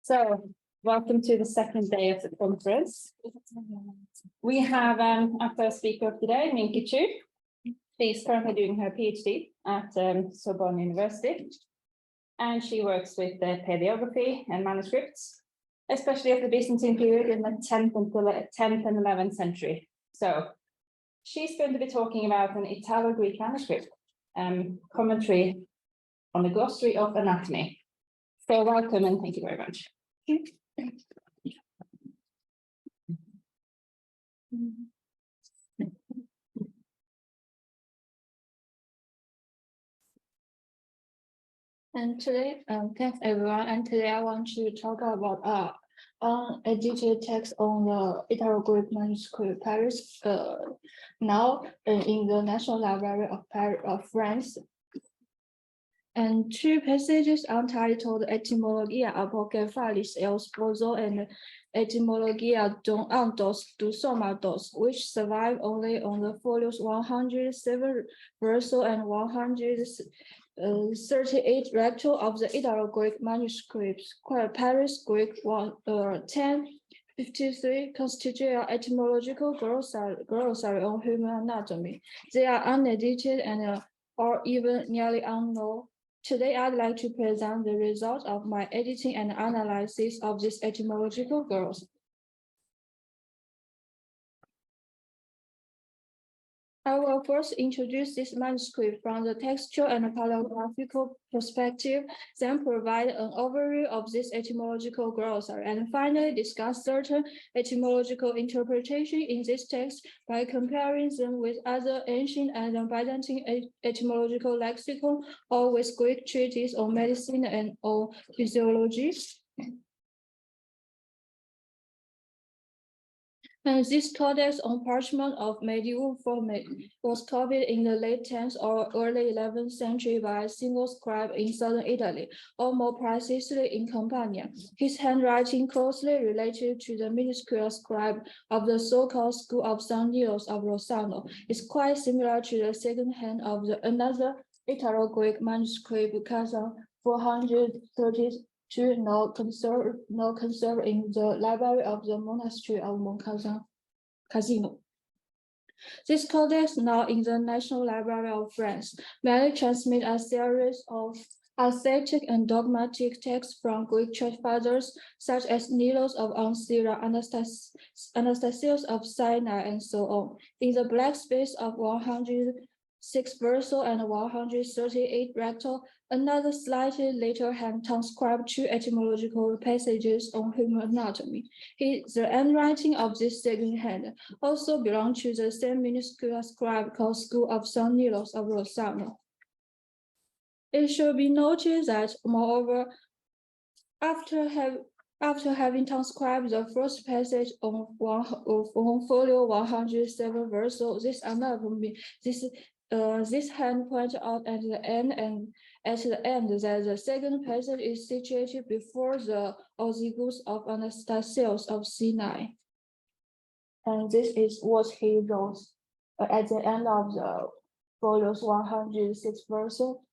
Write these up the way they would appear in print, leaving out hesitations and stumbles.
So, welcome to the second day of the conference. We have our first speaker of today, Minqi Chu. She's currently doing her PhD at Sorbonne University, and she works with paleography and manuscripts, especially of the Byzantine period in the 10th and 11th century. So, she's going to be talking about an Italo-Greek manuscript, commentary on the glossary of anatomy. So welcome and thank you very much. And today, thanks everyone. And today I want to talk about edited text on the Italo-Greek manuscript Paris. Now in the National Library of France. And two passages untitled Ėtymologia από κεφαλής έως ποδῶν and Etymologia don ἐντός do sώματος, which survive only on the folios 107 verso and 138 recto of the Italo-Greek manuscripts, Paris Greek 1053 constitute etymological glossary on human anatomy. They are unedited and or even nearly unknown. Today, I'd like to present the result of my editing and analysis of this etymological glossary. I will first introduce this manuscript from the textual and paleographical perspective, then provide an overview of this etymological glossary, and finally discuss certain etymological interpretation in this text by comparing them with other ancient and Byzantine etymological lexicon or with Greek treatises on medicine and on physiology. And this codex on parchment of medieval format was copied in the late 10th or early 11th century by a single scribe in southern Italy, or more precisely in Campania. His handwriting closely related to the minuscule scribe of the so-called school of Neilos of Rossano is quite similar to the second hand of another Italo-Greek manuscript, Casa 432. Now conserved in the library of the monastery of Casino. This codex, now in the National Library of France, mainly transmits a series of ascetic and dogmatic texts from Greek church fathers such as Neilos of Ancyra, Anastasius of Sinai, and so on. In the black space of 106 verso and 138 recto, another slightly later hand transcribed two etymological passages on human anatomy. The handwriting of this second hand also belonged to the same minuscule scribe called School of St. Neilos of Rossano. It should be noted that, moreover, after having transcribed the first passage on folio 107 verso, this anatomy, this hand pointed out at the end that the second passage is situated before the ozygus of Anastasius of Sinai. And this is what he wrote at the end of the folios 106 verso.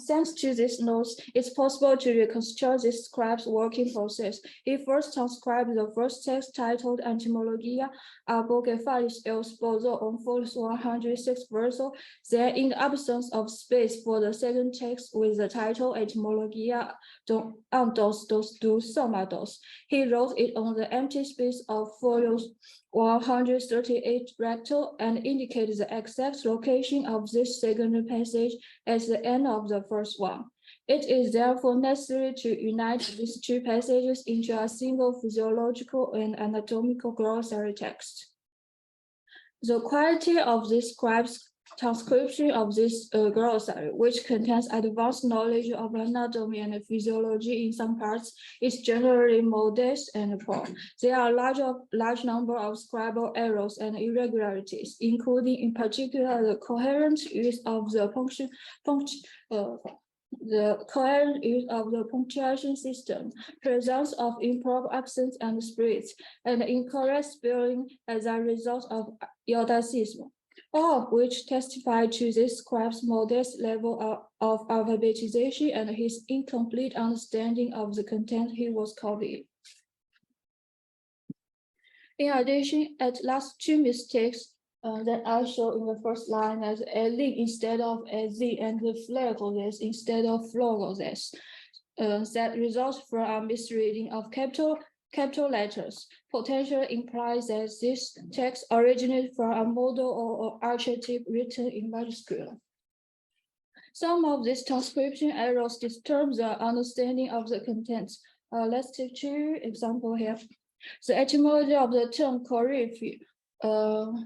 Thanks to these notes, it's possible to reconstruct this scribe's working process. He first transcribed the first text titled Ἐτυμολογία από κεφαλής έως ποδῶν on folios 106 verso. Then, in the absence of space for the second text with the title Etymologia don ἐντός do sώματος, he wrote it on the empty space of folios 138 recto and indicated the exact location of this second passage at the end of the first one. It is therefore necessary to unite these two passages into a single physiological and anatomical glossary text. The quality of this scribe's transcription of this glossary, which contains advanced knowledge of anatomy and physiology in some parts, is generally modest and poor. There are a large number of scribal errors and irregularities, including in particular the coherent use of the punctuation system, presence of improper accents and splits, and incorrect spelling as a result of iodicism. all of which testify to this scribe's modest level of alphabetization and his incomplete understanding of the content he was copying. In addition, at last two mistakes that I show in the first line as a link instead of a z and the flagoless instead of flogoless, that results from a misreading of capital letters, potentially implies that this text originated from a model or archetype written in manuscript. Some of these transcription errors disturb the understanding of the contents. Let's take two examples here. The etymology of the term choreography,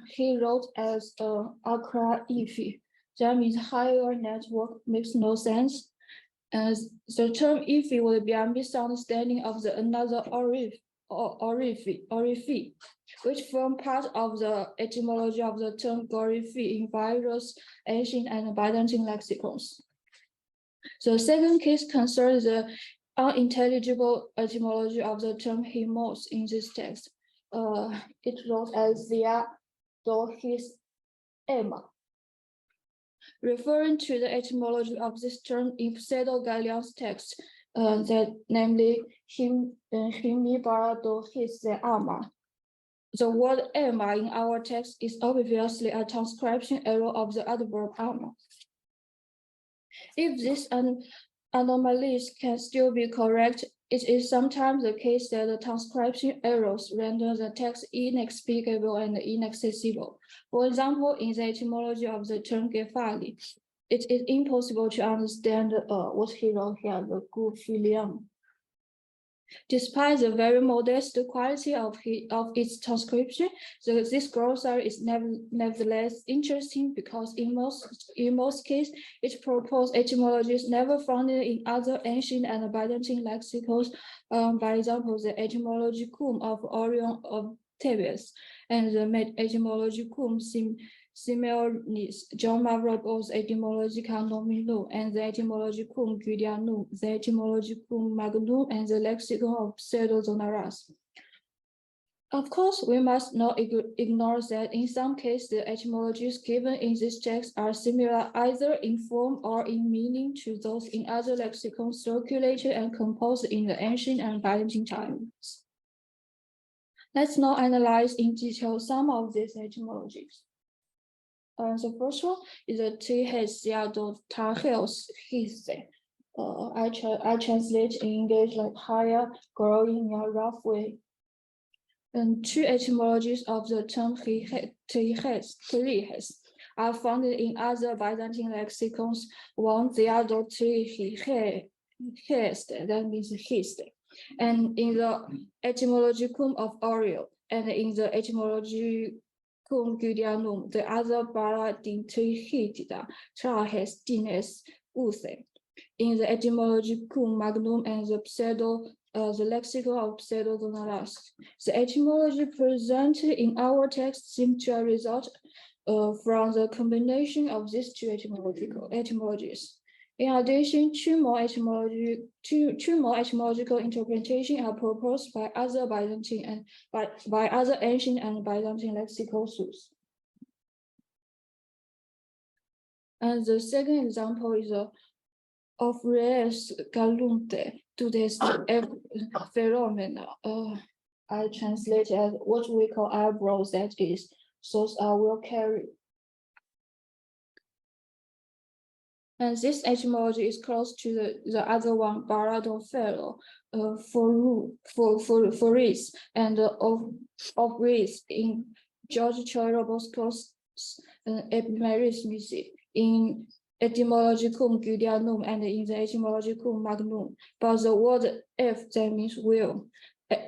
he wrote as Accra Ifi. That means higher network, makes no sense. As the term Ifi would be a misunderstanding of the another orifi, which form part of the etymology of the term choreography in various ancient and Byzantine lexicons. The second case concerns the unintelligible etymology of the term hemos in this text. It wrote as Zia do his Emma, referring to the etymology of this term in Pseudo-Gallian's text, that namely himi bara do his ama. The word Emma in our text is obviously a transcription error of the adverb ama. If these anomalies can still be correct, it is sometimes the case that the transcription errors render the text inexplicable and inaccessible. For example, in the etymology of the term kefali, it is impossible to understand what he wrote here, the gufilium. Despite the very modest quality of its transcription, this glossary is nevertheless interesting because in most cases, it proposes etymologies never found in other ancient and Byzantine lexicons. For example, the Etymologicum of Orion of Thebes and the Etymologicum Simeonis, John Mavropaul's Etymologica nominum, and the Etymologicum Guidianum, the Etymologicum Magnum, and the Lexicon of Pseudo-Zonaras. Of course, we must not ignore that in some cases, the etymologies given in this text are similar either in form or in meaning to those in other lexicons circulated and composed in the ancient and Byzantine times. Let's now analyze in detail some of these etymologies. The first one is a Tehesiado Tahels Hise. I translate in English like higher, growing in a rough way. And two etymologies of the term Tehes are found in other Byzantine lexicons. One, Ziado Teheste, that means histe, and in the Etymologicum of Orion, and in the Etymologicum Guidianum, the other bara din Tehitida, Trahes Dines Use. In the Etymologicum Magnum and the lexicon of Pseudo-Zonaras. The etymology presented in our text seems to result from the combination of these two etymologies. In addition, two more etymological interpretations are proposed by other Byzantine and by other ancient and Byzantine lexical sources. And the second example is of res galunte to this phenomena. I translate as what we call eyebrows, that is, those are well carried. And this etymology is close to the other one, Barado Fellow, for race, and of race in George Chorobosco's Epimerismus, in Etymologicum Guidianum and in the Etymologicum Magnum. But the word F, that means will,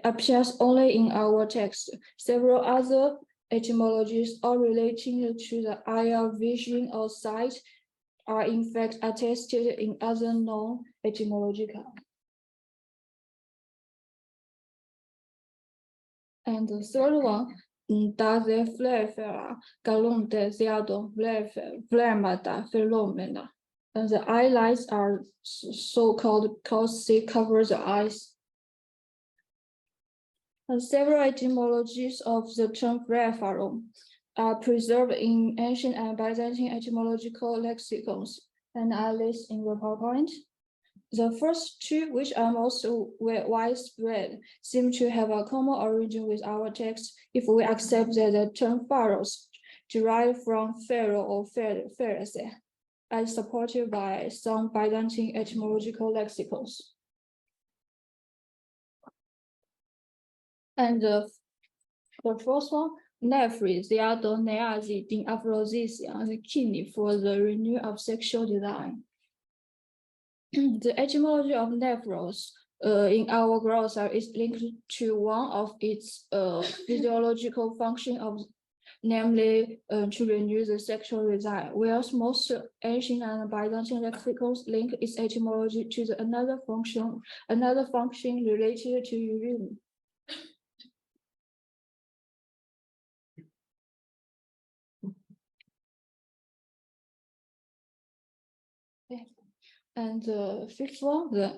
appears only in our text. Several other etymologies, all relating to the eye, vision, or sight, are in fact attested in other known Etymologica. And the third one, da de flefera, galunte ziado flemata phenomena. And the eyelids are so-called because they cover the eyes. And several etymologies of the term fleferum are preserved in ancient and Byzantine etymological lexicons and are listed in the PowerPoint. The first two, which are most widespread, seem to have a common origin with our text if we accept that the term pharaohs derived from pharaoh or pharisee, as supported by some Byzantine etymological lexicons. And the first one, Nephri, the other Neazi, in Aphrodisia, the kidney for the renewal of sexual desire. The etymology of nephros in our glossary is linked to one of its physiological function of, namely to renew the sexual desire, whereas most ancient and Byzantine lexicons link its etymology to another function related to urine. And the fifth one, the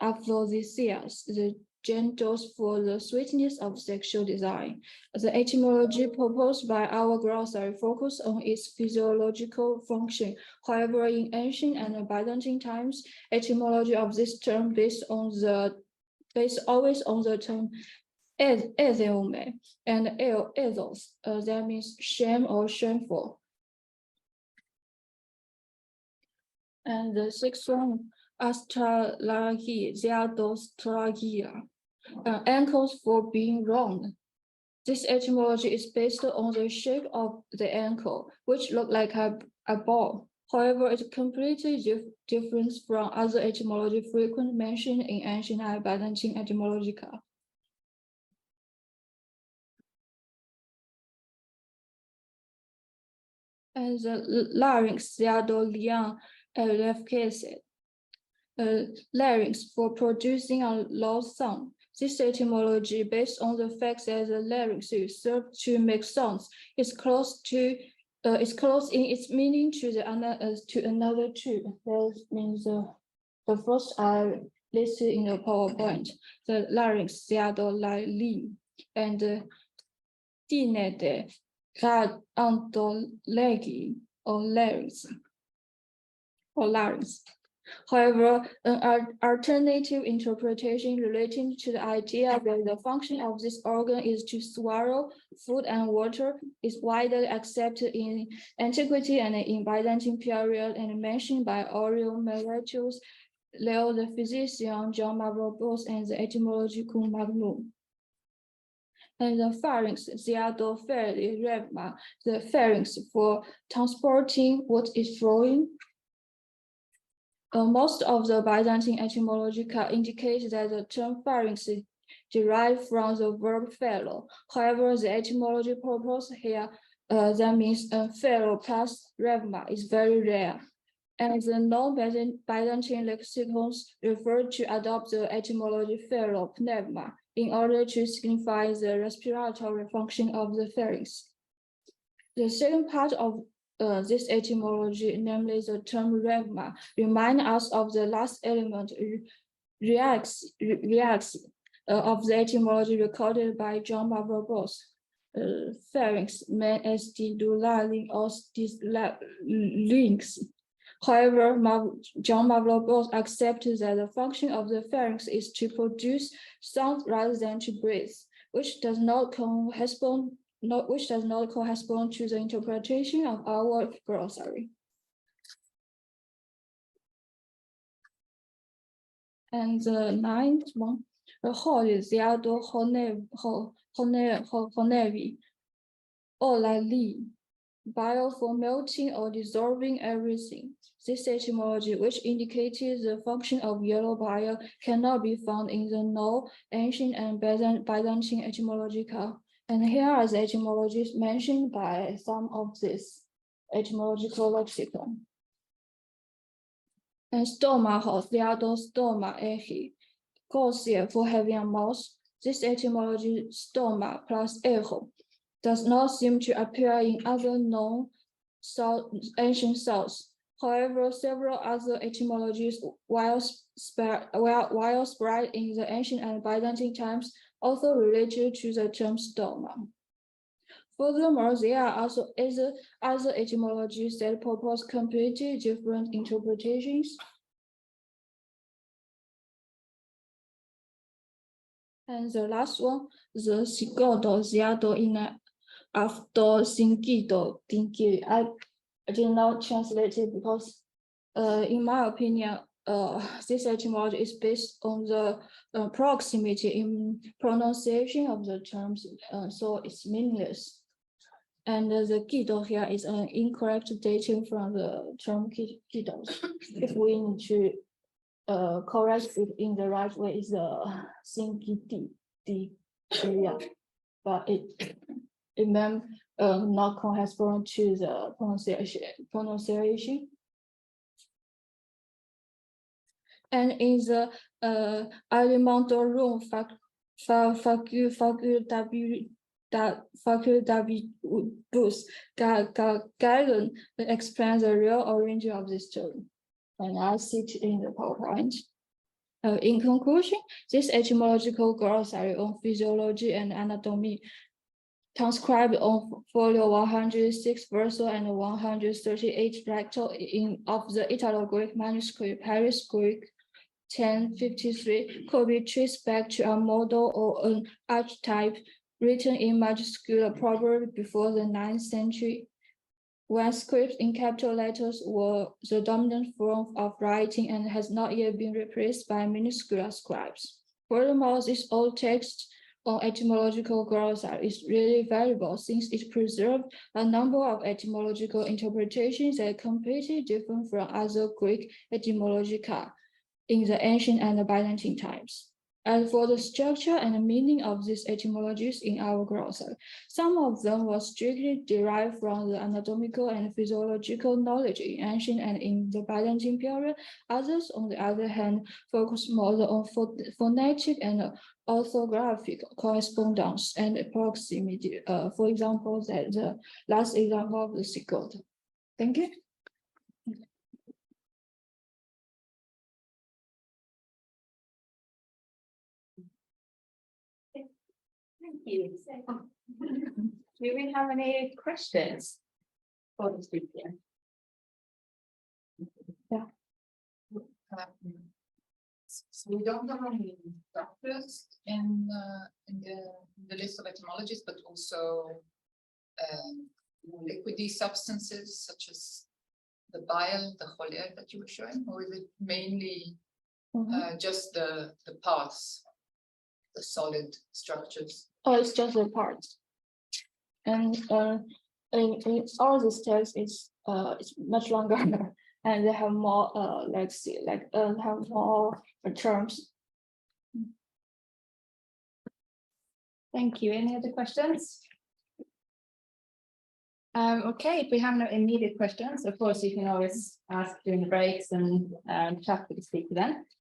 Aphrodisias, the genitals for the sweetness of sexual desire. The etymology proposed by our glossary focus on its physiological function. However, in ancient and Byzantine times, etymology of this term based always on the term etheume and ethos, that means shame or shameful. And the sixth one, astralagia, ankles for being round. This etymology is based on the shape of the ankle, which look like a ball. However, it's completely different from other etymology frequently mentioned in ancient and Byzantine Etymologica. And the larynx, the Italo-Greek Aleph case, larynx for producing a loud sound. This etymology, based on the fact that the larynx is served to make sounds, is close in its meaning to another two. That means the first are listed in the PowerPoint. The larynx, the Italo-Greek, and dinede, ėdolegi, or larynx. However, an alternative interpretation relating to the idea that the function of this organ is to swallow food and water is widely accepted in antiquity and in Byzantine period, and mentioned by Oriol Meletius, Leo the physician, John Mavropoulos, and the Etymological Magnum. And the pharynx, the pharynx for transporting what is flowing. Most of the Byzantine Etymologica indicate that the term pharynx is derived from the verb phalo. However, the etymology proposed here, that means phalo plus rhema, is very rare. And the non-Byzantine lexicons refer to adopt the etymology phalo pneuma in order to signify the respiratory function of the pharynx. The second part of this etymology, namely the term rhema, reminds us of the last element, reacts of the etymology recorded by John Mavropoulos. Pharynx, man as the dulaling or links. However, John Mavropoulos accepted that the function of the pharynx is to produce sound rather than to breathe, which does not correspond to the interpretation of our glossary. And the ninth one, the whole is the honevi, olali, bile for melting or dissolving everything. This etymology, which indicated the function of yellow bile, cannot be found in the no ancient and Byzantine etymologica. And here are the etymologies mentioned by some of this etymological lexicon. And stoma host, the other stoma echi, gaussier for having a mouth. This etymology, stoma plus echo, does not seem to appear in other known ancient sources. However, several other etymologies, while spread in the ancient and Byzantine times, also related to the terms dogma. Furthermore, there are also other etymologies that propose completely different interpretations. And the last one, the σώματος διάτο είναι αυτό συγκίτο τίνκι. I did not translate it because, in my opinion, this etymology is based on the proximity in pronunciation of the terms, so it's meaningless. And the gito here is an incorrect dating from the term gitos. If we need to correct it in the right way, is the singiti area, but it meant not correspond to the pronunciation. And in the Alimentarum facultativus guidance explains the real origin of this term. And I see it in the PowerPoint. In conclusion, this etymological glossary on physiology and anatomy, transcribed on folio 106 verso and 138 recto of the Italo-Greek manuscript Paris Greek 1053, could be traced back to a model or an archetype written in majuscule probably before the 9th century, when scripts in capital letters were the dominant form of writing and has not yet been replaced by minuscule scribes. Furthermore, this old text on etymological glossary is really valuable since it preserved a number of etymological interpretations that are completely different from other Greek Etymologica in the ancient and the Byzantine times. As for the structure and meaning of these etymologies in our glossary, some of them were strictly derived from the anatomical and physiological knowledge in ancient and in the Byzantine period. Others, on the other hand, focus more on phonetic and orthographic correspondence and proximity. For example, the last example of the Sigurd. Thank you. Thank you. Do we have any questions for the speaker? Yeah. So we don't have only doctors in the list of etymologies, but also liquidy substances such as the bile, the choler that you were showing, or is it mainly just the parts, the solid structures? Oh, it's just the parts. And in all these texts, it's much longer, and they have more have more terms. Thank you. Any other questions? Okay, if we have no immediate questions, of course, you can always ask during the breaks and chat with the speaker then.